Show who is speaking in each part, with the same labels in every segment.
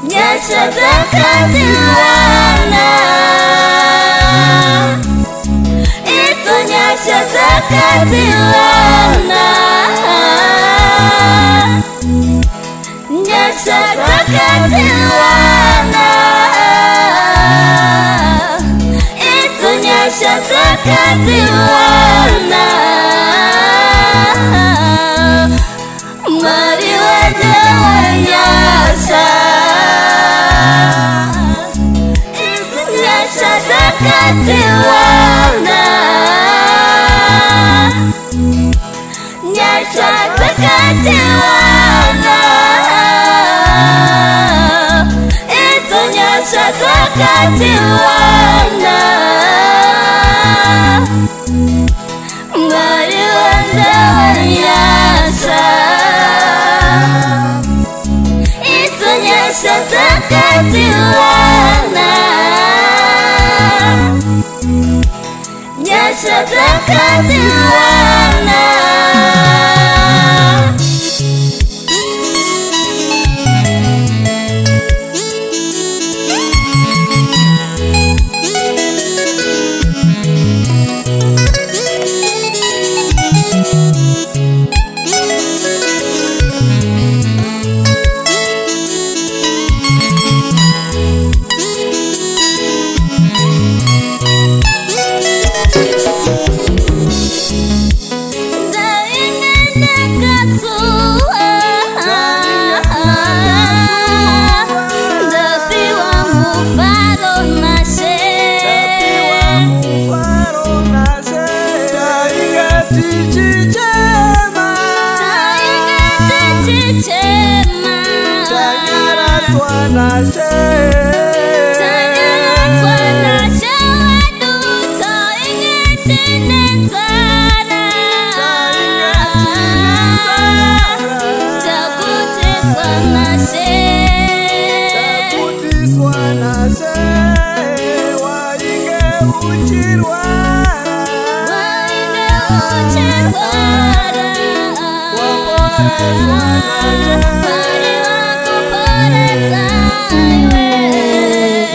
Speaker 1: Nyasha zakatiwana, itu nyasha zakatiwana, nyasha zakatiwana, itu nyasha zakatiwana. Mwari wende wa Nyasha, itu nyasha zakatiwana, nyasha zakatiwana, itu nyasha zakatiwana. Mwari wende wa Nyasha, itu nyasha zakatiwana, nyasha zakatiwana.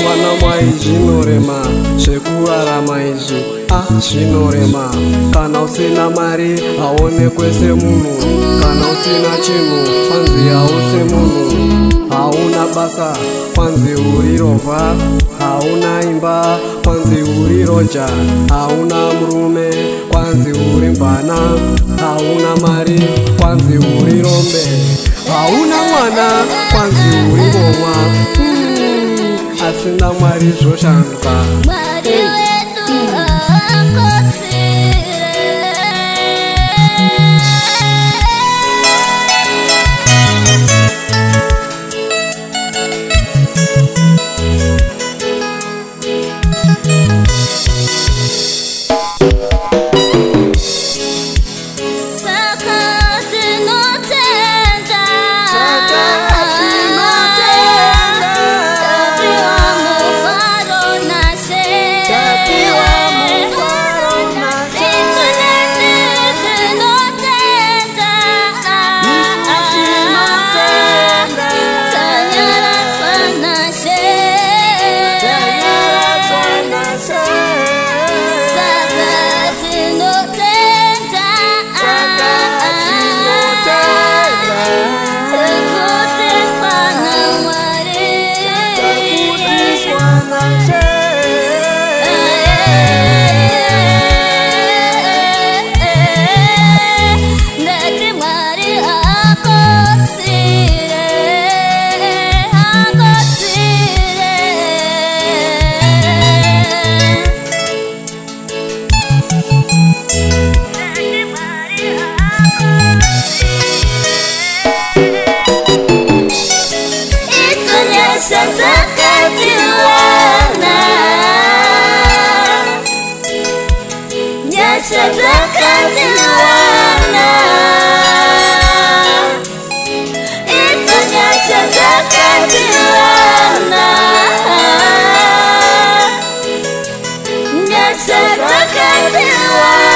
Speaker 2: Mwana maizi norema, sekurara maizi chinorema. Kana usina mari haonekwe semunhu, kana usina chinhu kwanzi hause munhu. Hauna basa kwanzi uri rovha, hauna imba kwanzi uri roja, hauna murume kwanzi uri mbana, hauna mari kwanzi uri rombe, hauna mwana kwanzi uri ngomwa. Asina Mwari zvoshanduka.
Speaker 1: Mwari wedu akotsire, Nyasha zakatiwana, itu nyasha zakatiwana, nyasha zakatiwana.